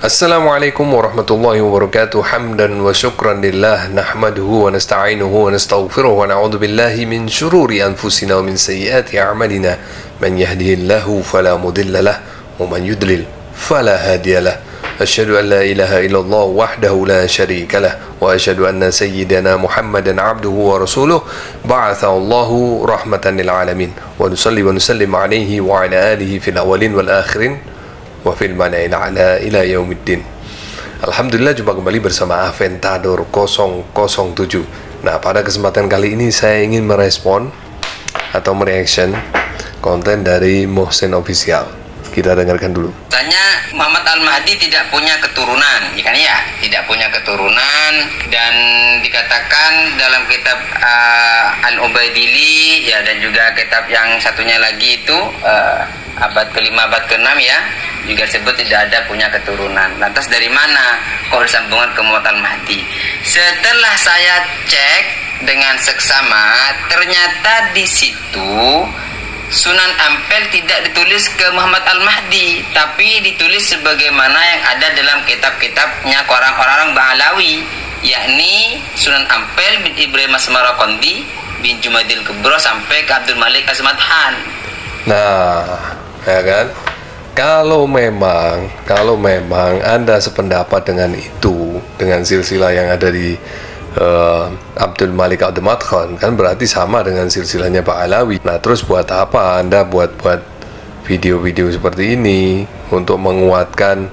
Assalamualaikum warahmatullahi wabarakatuh. Hamdan wa syukran lillah, nahmaduhu wa nasta'inuhu wa nastaghfiruh wa na'udzu billahi min syururi anfusina wa min sayyiati a'malina. Man yahdihillahu fala mudilla lah wa man yudlil fala hadiya lah. Asyhadu an la ilaha illallah wahdahu la syarika lah wa asyhadu anna sayyidana Muhammadan 'abduhu wa rasuluh ba'athahu Allahu rahmatan lil alamin. Wa nusalli wa nusallim 'alaihi wa 'ala alihi fil awwalin wal akhirin wa fil manail ala ila yaumiddin. Alhamdulillah, jumpa kembali bersama Aventador 007. Nah, pada kesempatan kali ini saya ingin merespon atau mereaction konten dari Mohsen Official. Kita dengarkan dulu. Tanya, Muhammad Al-Mahdi tidak punya keturunan, ya kan ya? Tidak punya keturunan, dan dikatakan dalam kitab Al-Ubaidili ya, dan juga kitab yang satunya lagi itu abad ke-5, abad ke-6 ya, juga disebut tidak ada punya keturunan. Lantas dari mana kok disambungkan ke Muhammad Al-Mahdi? Setelah saya cek dengan seksama, ternyata di situ Sunan Ampel tidak ditulis ke Muhammad Al-Mahdi, tapi ditulis sebagaimana yang ada dalam kitab-kitabnya orang-orang Ba'alawi, yakni Sunan Ampel bin Ibrahim As-Samarqandi bin Jumadil Kubro sampai ke Abdul Malik Az-Madhan. Nah, ya kan? Kalau memang Anda sependapat dengan itu, dengan silsilah yang ada di Abdul Malik Az-Madhan, kan berarti sama dengan silsilahnya Pak Alawi. Nah, terus buat apa Anda buat video-video seperti ini untuk menguatkan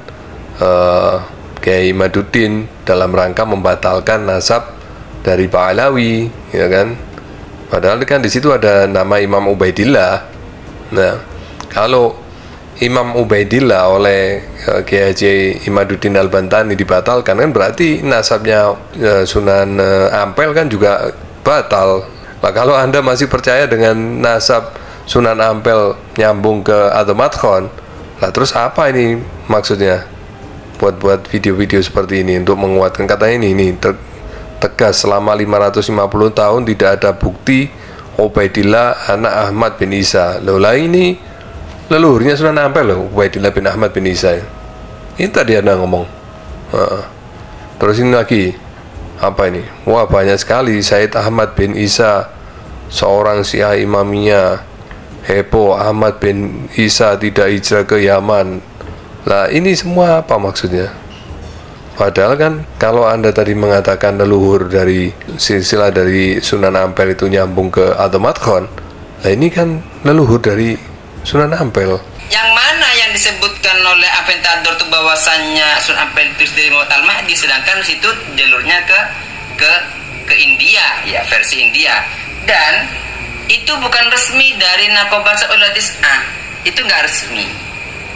Kiai Imaduddin dalam rangka membatalkan nasab dari Pak Alawi, ya kan? Padahal kan di situ ada nama Imam Ubaidillah. Nah, kalau Imam Ubaidillah oleh Kiai Haji Imaduddin Al-Bantani dibatalkan, kan berarti nasabnya Sunan Ampel kan juga batal. Nah, kalau Anda masih percaya dengan nasab Sunan Ampel nyambung ke Az-Madhan, lah terus apa ini maksudnya buat video-video seperti ini untuk menguatkan katanya ini tegas selama 550 tahun tidak ada bukti Ubaidillah anak Ahmad bin Isa. Loh, lah ini leluhurnya Sunan Ampel loh, Ubaidillah bin Ahmad bin Isa. Ini tadi Anda ngomong. Terus ini lagi apa ini? Wah, banyak sekali. Said Ahmad bin Isa, seorang Syiah Imamiyah, heboh Ahmad bin Isa tidak hijrah ke Yaman. Lah, ini semua apa maksudnya? Padahal kan kalau Anda tadi mengatakan leluhur dari silsilah dari Sunan Ampel itu nyambung ke Az-Madhan, lah ini kan leluhur dari Sunan Ampel. Yang mana yang disebutkan oleh Aventador itu bahwasannya Sunan Ampel itu dari Muhammad Al-Mahdi, sedangkan situ jalurnya ke India ya, versi India, dan itu bukan resmi dari Naqobatul Is'ah, itu nggak resmi.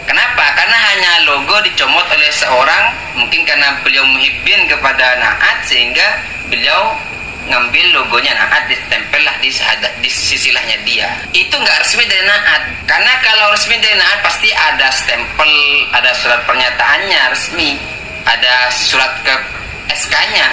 Kenapa? Karena hanya logo dicomot oleh seorang, mungkin karena beliau muhibbin kepada Na'at sehingga beliau ngambil logonya Na'at, ditempel lah di sisilahnya dia. Itu nggak resmi dari Na'at, karena kalau resmi dari Na'at pasti ada stempel, ada surat pernyataannya resmi, ada surat ke SK-nya,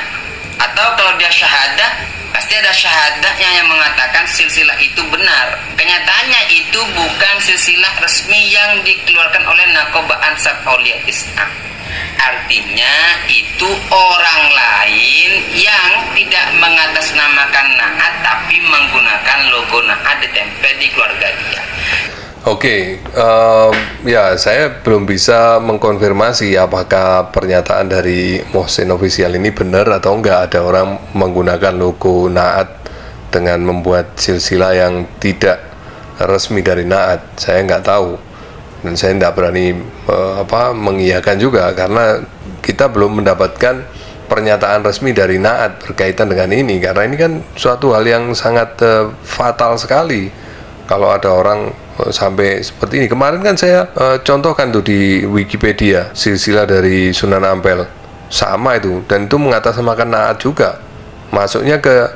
atau kalau dia syahadah pasti ada syahadahnya yang mengatakan silsilah itu benar. Kenyataannya itu bukan silsilah resmi yang dikeluarkan oleh Naqobah Ansar Aulia Is'ah. Artinya itu orang lain yang tidak mengatasnamakan Na'at tapi menggunakan logo Na'at ditempel di keluarga dia. Oke, ya saya belum bisa mengkonfirmasi apakah pernyataan dari Mohsen Official ini benar atau enggak ada orang menggunakan logo Na'at dengan membuat silsilah yang tidak resmi dari Na'at. Saya nggak tahu dan saya tidak berani mengiyakan juga karena kita belum mendapatkan pernyataan resmi dari Na'at berkaitan dengan ini, karena ini kan suatu hal yang sangat fatal sekali kalau ada orang sampai seperti ini. Kemarin kan saya contohkan tuh di Wikipedia silsilah dari Sunan Ampel sama itu, dan itu mengatasnamakan Na'at juga, masuknya ke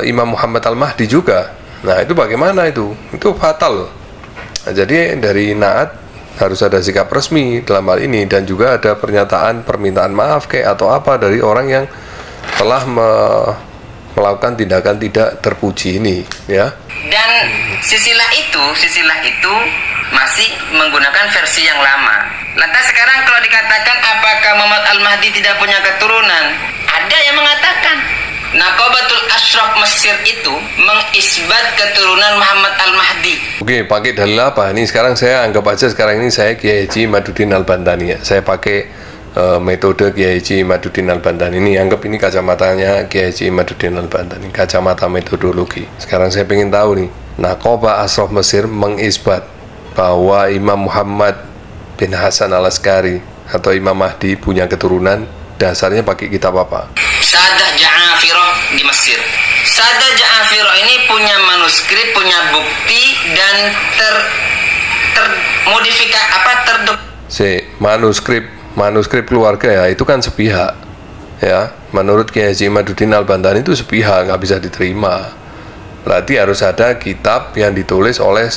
Imam Muhammad Al-Mahdi juga. Nah, itu bagaimana itu fatal loh. Nah, jadi dari Na'at harus ada sikap resmi dalam hal ini, dan juga ada pernyataan permintaan maaf atau apa dari orang yang telah melakukan tindakan tidak terpuji ini, ya. Dan silsilah itu masih menggunakan versi yang lama. Lantas sekarang kalau dikatakan apakah Muhammad Al-Mahdi tidak punya keturunan? Ada yang mengatakan Naqabatul Ashraf Mesir itu mengisbat keturunan Muhammad Al-Mahdi. Oke, pakai dalil apa? Ini sekarang saya anggap aja sekarang ini saya Kiai Haji Imaduddin Al-Bantani ya. Saya pakai metode Kiai Haji Imaduddin Al-Bantani. Ini anggap ini kacamatanya Kiai Haji Imaduddin Al-Bantani, kacamata metodologi. Sekarang saya pengen tahu nih, Naqabah Ashraf Mesir mengisbat bahwa Imam Muhammad bin Hasan Al-Askari atau Imam Mahdi punya keturunan, dasarnya pakai kitab apa? Sadah Ja'afirah di Mesir. Sadah Ja'afirah ini punya manuskrip, punya bukti dan manuskrip keluarga ya, itu kan sepihak ya. Menurut Kiai Haji Imaduddin Al-Bantani itu sepihak, nggak bisa diterima. Berarti harus ada kitab yang ditulis oleh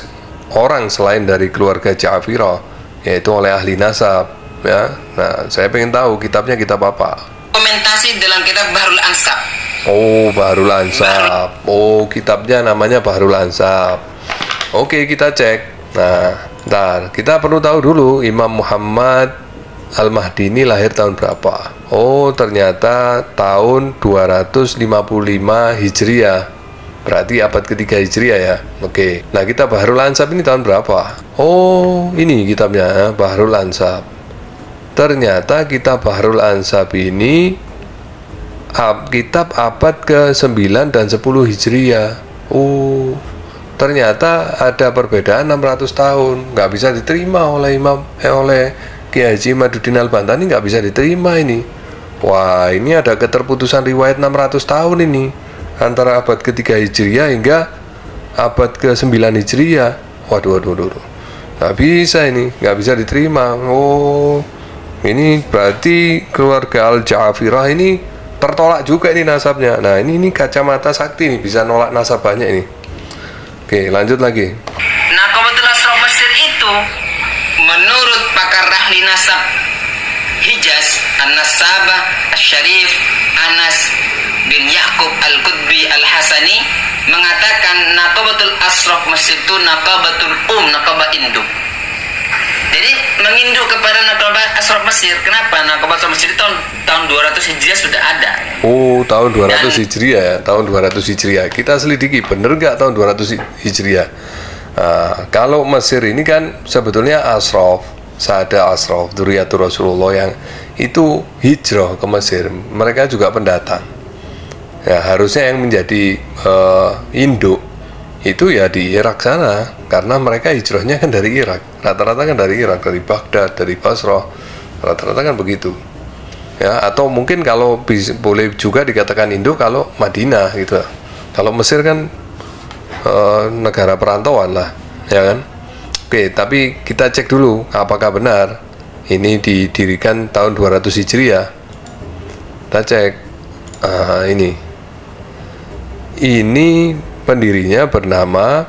orang selain dari keluarga Ja'afirah, yaitu oleh ahli nasab ya. Nah, saya pengen tahu kitabnya kitab apa. Komentasi dalam kitab Bahrul Ansab. Oh, Bahrul Ansab. Oh, kitabnya namanya Bahrul Ansab. Oke, kita cek. Nah, ntar kita perlu tahu dulu Imam Muhammad Al-Mahdi ini lahir tahun berapa. Oh, ternyata tahun 255 Hijriah. Berarti abad ketiga Hijriah ya. Oke. Nah, kita Bahrul Ansab ini tahun berapa? Oh, ini kitabnya Bahrul Ansab. Ternyata kitab Bahrul Ansab ini kitab abad ke-9 dan 10 Hijriah. Oh, ternyata ada perbedaan 600 tahun. Nggak bisa diterima oleh oleh Kiai Haji Imaduddin Al-Bantani, nggak bisa diterima ini. Wah, ini ada keterputusan riwayat 600 tahun ini antara abad ke-3 Hijriah hingga abad ke-9 Hijriah. Waduh. Nggak bisa ini, nggak bisa diterima. Oh, ini berarti keluarga Al-Ja'afirah ini tertolak juga ini nasabnya. Nah, ini kacamata sakti nih, bisa nolak nasab banyak ini. Oke, lanjut lagi. Naqabatul Ashraf Mesir itu menurut pakar ahli nasab Hijaz, An-Nasabah Asy-Syarif Anas bin Yaqub Al-Qutbi Al-Hasani mengatakan Naqabatul Ashraf Mesir itu Naqabatul Naqabah induk. Jadi menginduk kepada Naqabah Ashraf Mesir. Kenapa? Naqabah Ashraf Mesir itu tahun 200 Hijriah sudah ada. Oh, tahun 200 Hijriah ya, tahun 200 Hijriah. Kita selidiki, bener nggak tahun 200 Hijriah? Nah, kalau Mesir ini kan sebetulnya Ashraf, Sada Ashraf, Dzurriyyatur Rasulullah yang itu hijrah ke Mesir. Mereka juga pendatang. Ya, harusnya yang menjadi induk itu ya di Irak sana, karena mereka hijrahnya kan dari Irak, rata-rata kan dari Irak, dari Baghdad, dari Basrah, rata-rata kan begitu ya. Atau mungkin kalau boleh juga dikatakan Indo kalau Madinah gitu. Kalau Mesir kan negara perantauan lah ya kan. Oke, tapi kita cek dulu apakah benar ini didirikan tahun 200 Hijriah. Kita cek ini pendirinya bernama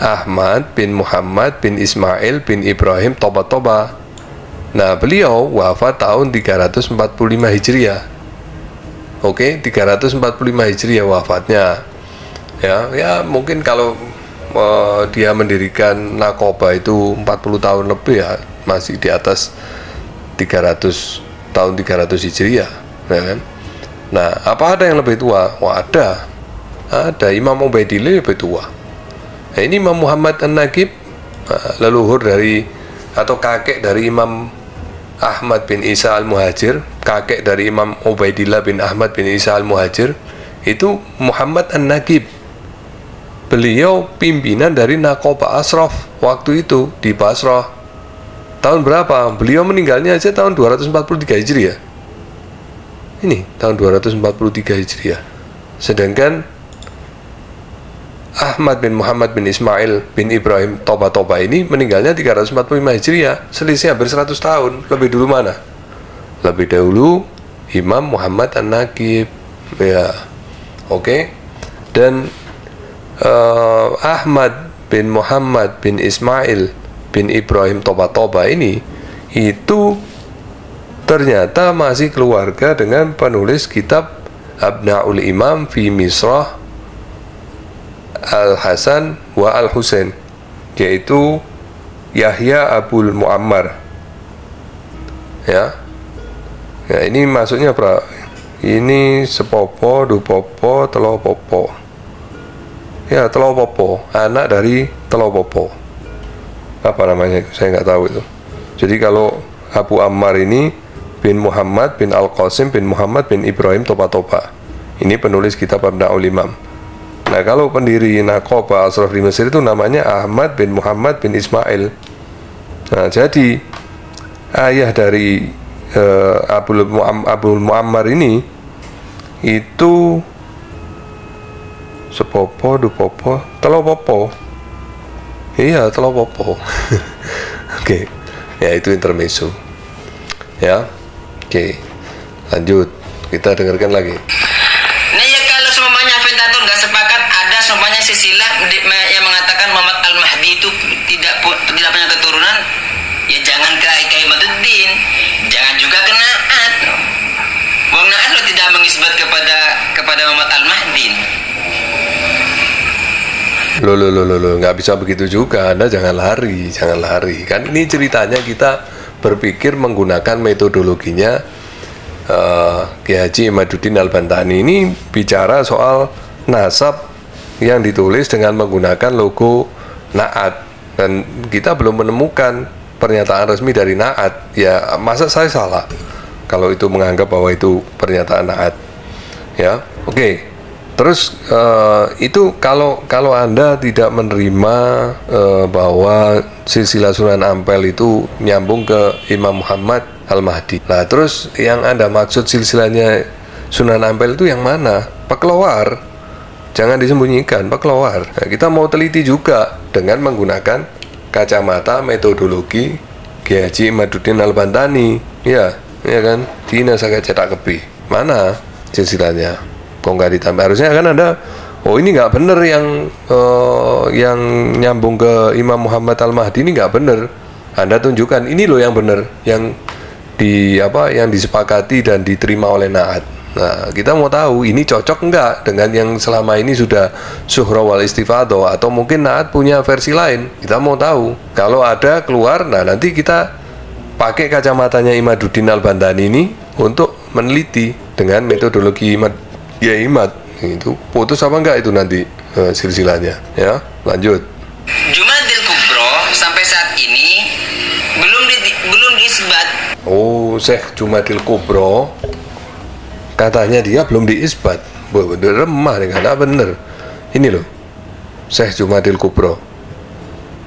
Ahmad bin Muhammad bin Ismail bin Ibrahim Toba. Nah, beliau wafat tahun 345 Hijriah. Oke, 345 Hijriah wafatnya. Ya mungkin kalau dia mendirikan Naqabah itu 40 tahun lebih ya, masih di atas 300 Hijriah, ya kan? Nah, apa ada yang lebih tua? Wah, ada Imam Ubaidillah lebih tua. Nah, ini Imam Muhammad An-Naqib, leluhur dari atau kakek dari Imam Ahmad bin Isa Al-Muhajir, kakek dari Imam Ubaidillah bin Ahmad bin Isa Al-Muhajir, itu Muhammad An-Naqib. Beliau pimpinan dari Naqabah Ashraf waktu itu di Basrah. Tahun berapa? Beliau meninggalnya aja tahun 243 Hijriah. Ini tahun 243 Hijriah. Sedangkan Ahmad bin Muhammad bin Ismail bin Ibrahim Toba ini meninggalnya 345 Hijriah, selisih hampir 100 tahun. Lebih dulu mana? Lebih dahulu Imam Muhammad An-Naqib ya. Oke. Dan Ahmad bin Muhammad bin Ismail bin Ibrahim Toba ini itu ternyata masih keluarga dengan penulis kitab Abnaul Imam fi Misrah Al-Hasan wa Al-Husain, yaitu Yahya Abul Muammar ya. Ya, ini masuknya ini sepopo, dupopo, telopopo. Ya, telopopo, anak dari telopopo. Apa namanya? Saya nggak tahu itu. Jadi kalau Abu Ammar ini bin Muhammad bin Al-Qasim bin Muhammad bin Ibrahim Topa-Topa. Ini penulis kitab Abnaul Imam. Nah, kalau pendiri Naqaba Ashraf di Mesir itu namanya Ahmad bin Muhammad bin Ismail. Nah, jadi ayah dari Abul Muammar ini itu sepopo, dupopo, telopopo. Iya, telopopo. Oke. Ya, itu intermezzo. Ya. Oke. Lanjut. Kita dengarkan lagi. Nah ya, kalau semuanya Aventator nggak sepakat, ada semuanya silsilah yang mengatakan Muhammad Al-Mahdi itu tidak punya keturunan, ya jangan ke Kiai Imaduddin, jangan juga ke Na'at. Wong Na'at lo tidak mengisbat kepada Muhammad Al-Mahdi. Loh, nggak bisa begitu juga. Anda jangan lari. Kan ini ceritanya kita berpikir menggunakan metodologinya Kiai Haji Imaduddin Al-Bantani. Ini bicara soal nasab yang ditulis dengan menggunakan logo Na'at, dan kita belum menemukan pernyataan resmi dari Na'at. Ya, masa saya salah kalau itu menganggap bahwa itu pernyataan Na'at. Ya, oke. Terus itu kalau Anda tidak menerima bahwa silsilah Sunan Ampel itu nyambung ke Imam Muhammad Al-Mahdi. Nah, terus yang Anda maksud silsilahnya Sunan Ampel itu yang mana? Pekeluar. Jangan disembunyikan, pekeluar. Nah, kita mau teliti juga dengan menggunakan kacamata metodologi Kiai Haji Imaduddin Al-Bantani. Ya kan? Dina saya cetak kepi. Mana silsilahnya? Kok nggak ditambah? Harusnya kan ada, oh ini nggak bener yang nyambung ke Imam Muhammad Al-Mahdi ini nggak bener. Anda tunjukkan ini loh yang bener, yang disepakati dan diterima oleh Na'at. Nah, kita mau tahu ini cocok nggak dengan yang selama ini sudah Suhra wal Istifadho, atau mungkin Na'at punya versi lain. Kita mau tahu. Kalau ada keluar, nah nanti kita pakai kacamatanya Imaduddin Al-Bantani ini untuk meneliti dengan metodologi ya Imad. Itu putus apa enggak itu nanti silsilahnya. Ya, lanjut. Jumadil Kubro sampai saat ini belum diisbat. Oh, Syekh Jumadil Kubro katanya dia belum diisbat. Bener remah nih, nggak bener. Ini loh, Syekh Jumadil Kubro.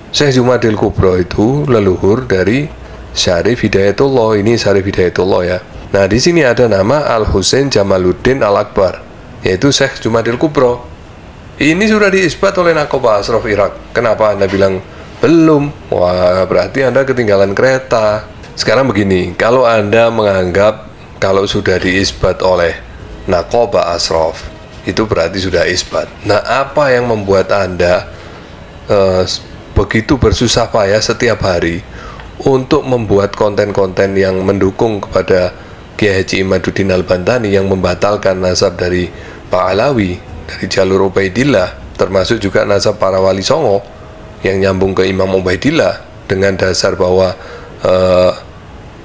Syekh Jumadil Kubro itu leluhur dari Syarif Hidayatullah. Ini Syarif Hidayatullah ya. Nah, di sini ada nama Al-Husain Jamaluddin Al-Akbar, yaitu Syekh Jumadil Kubro. Ini sudah diisbat oleh Naqaba Ashraf Irak. Kenapa Anda bilang belum? Wah, berarti Anda ketinggalan kereta. Sekarang begini, kalau Anda menganggap kalau sudah diisbat oleh Naqaba Ashraf, itu berarti sudah isbat. Nah, apa yang membuat Anda begitu bersusah payah setiap hari untuk membuat konten-konten yang mendukung kepada Kiai Haji Imaduddin Al-Bantani yang membatalkan nasab dari Pak Alawi, dari jalur Ubaidillah, termasuk juga nasab para wali songo yang nyambung ke Imam Ubaidillah dengan dasar bahwa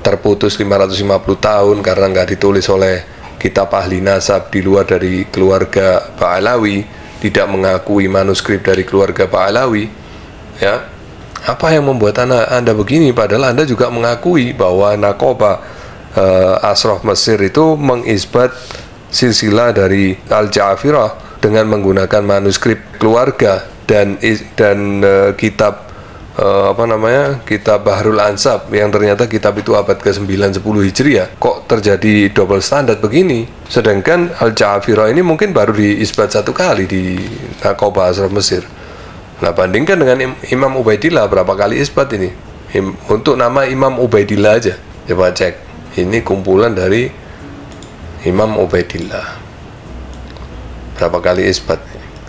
terputus 550 tahun karena nggak ditulis oleh kitab ahli nasab di luar dari keluarga Pak Alawi, tidak mengakui manuskrip dari keluarga Pak Alawi. Ya, apa yang membuat Anda begini, padahal Anda juga mengakui bahwa Naqaba Ashraf Mesir itu mengisbat silsilah dari Al-Ja'afirah dengan menggunakan manuskrip keluarga dan kitab kitab Bahrul Ansab, yang ternyata kitab itu abad ke-9 10 Hijriah. Kok terjadi double standard begini? Sedangkan Al-Ja'afirah ini mungkin baru diisbat satu kali di Naqaba Ashraf Mesir. Nah, bandingkan dengan Imam Ubaidillah, berapa kali isbat ini? Untuk nama Imam Ubaidillah aja, coba cek. Ini kumpulan dari Imam Ubaidillah. Berapa kali isbat?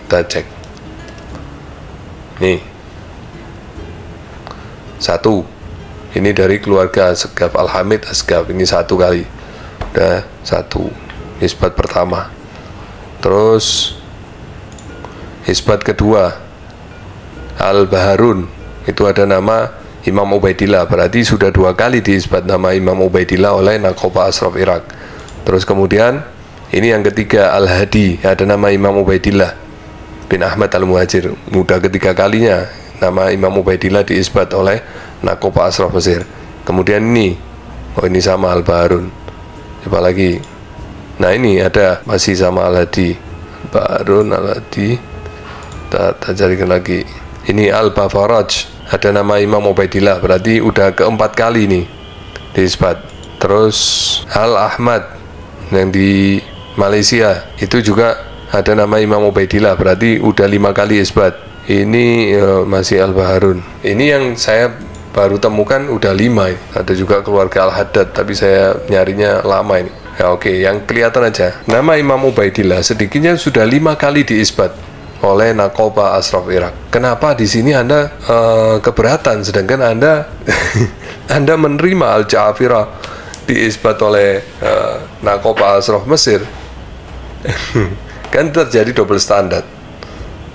Kita cek. Nih. 1. Ini dari keluarga Asgaf, Al-Hamid Asgaf. Ini 1 kali. Udah 1. Isbat pertama. Terus isbat kedua, Al-Baharun. Itu ada nama Imam Ubaidillah, berarti sudah 2 kali diisbat nama Imam Ubaidillah oleh Naqoba Ashraf Irak. Terus kemudian ini yang ketiga, Al-Hadi, ada nama Imam Ubaidillah bin Ahmad Al-Muhajir, mudah ketiga kalinya nama Imam Ubaidillah diisbat oleh Naqoba Ashraf Mesir. Kemudian ini, oh ini sama Al-Baharun, coba lagi, nah ini ada masih sama Al-Hadi, Baharun, Al-Hadi, kita carikan lagi, ini Al-Bafaraj, ada nama Imam Ubaidillah, berarti udah keempat kali nih diisbat. Terus Al-Ahmad yang di Malaysia itu juga ada nama Imam Ubaidillah, berarti udah 5 kali isbat. Ini masih Al-Baharun, ini yang saya baru temukan udah 5. Ada juga keluarga Al-Haddad, tapi saya nyarinya lama ini ya. Oke, yang kelihatan aja nama Imam Ubaidillah sedikitnya sudah 5 kali diisbat oleh Naqoba Ashraf Irak. Kenapa di sini Anda keberatan, sedangkan Anda Anda menerima Al-Ja'afirah diisbat oleh Naqoba Ashraf Mesir? Kan terjadi double standar.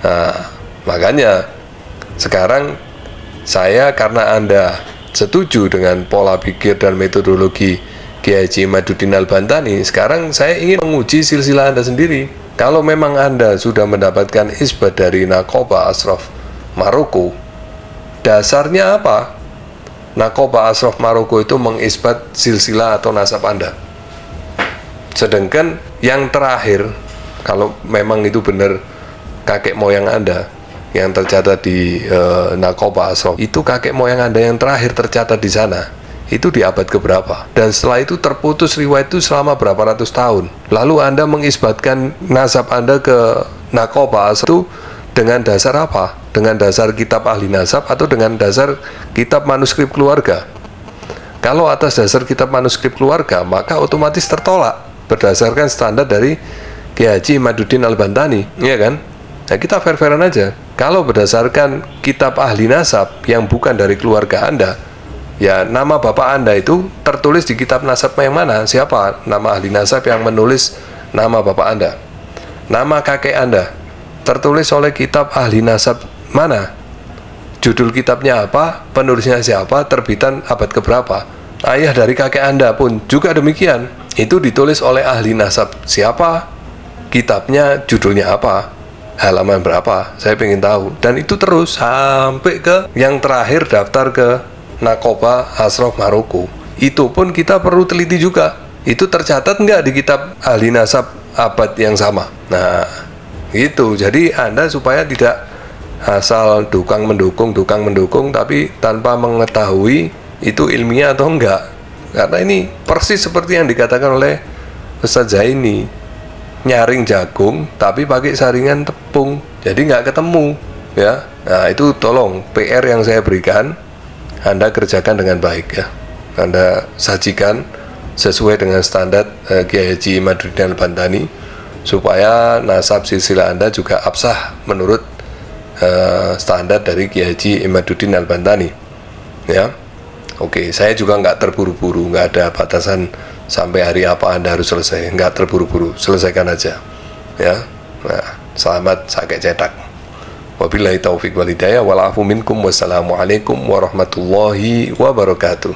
Nah, makanya sekarang saya, karena Anda setuju dengan pola pikir dan metodologi Kiai Haji Imaduddin Al-Bantani, sekarang saya ingin menguji silsilah Anda sendiri. Kalau memang Anda sudah mendapatkan isbat dari Naqoba Ashraf Maroko, dasarnya apa? Naqoba Ashraf Maroko itu mengisbat silsilah atau nasab Anda. Sedangkan yang terakhir, kalau memang itu benar kakek moyang Anda yang tercatat di Naqoba Ashraf, itu kakek moyang Anda yang terakhir tercatat di sana, itu di abad keberapa, dan setelah itu terputus riwayat itu selama berapa ratus tahun. Lalu Anda mengisbatkan nasab Anda ke Naqoba Ashraf itu dengan dasar apa? Dengan dasar kitab ahli nasab atau dengan dasar kitab manuskrip keluarga? Kalau atas dasar kitab manuskrip keluarga, maka otomatis tertolak berdasarkan standar dari Kiai Haji Imaduddin Al-Bantani, iya kan? Nah, kita fair-fairan aja. Kalau berdasarkan kitab ahli nasab yang bukan dari keluarga Anda, ya nama bapak Anda itu tertulis di kitab nasab yang mana? Siapa nama ahli nasab yang menulis nama bapak Anda? Nama kakek Anda tertulis oleh kitab ahli nasab mana? Judul kitabnya apa? Penulisnya siapa? Terbitan abad keberapa? Ayah dari kakek Anda pun juga demikian. Itu ditulis oleh ahli nasab siapa? Kitabnya judulnya apa? Halaman berapa? Saya pengen tahu. Dan itu terus sampai ke yang terakhir daftar ke Naqoba Ashraf Maroko. Itu pun kita perlu teliti juga. Itu tercatat nggak di kitab ahli nasab abad yang sama? Nah, gitu. Jadi Anda supaya tidak asal dukang mendukung, tapi tanpa mengetahui itu ilmiah atau enggak. Karena ini persis seperti yang dikatakan oleh Ustaz Zaini, nyaring jagung tapi pakai saringan tepung, jadi nggak ketemu ya. Nah, itu tolong PR yang saya berikan, Anda kerjakan dengan baik ya. Anda sajikan sesuai dengan standar Kiai Haji Imaduddin Al-Bantani, supaya nasab silsilah Anda juga absah menurut standar dari Kiai Haji Imaduddin Al-Bantani ya. Oke, saya juga nggak terburu-buru, nggak ada batasan sampai hari apa Anda harus selesai, nggak terburu-buru, selesaikan aja ya. Nah, selamat sakai cetak. Wabillahi taufiq wal hidayah, wal afu minkum, wassalamualaikum warahmatullahi wabarakatuh.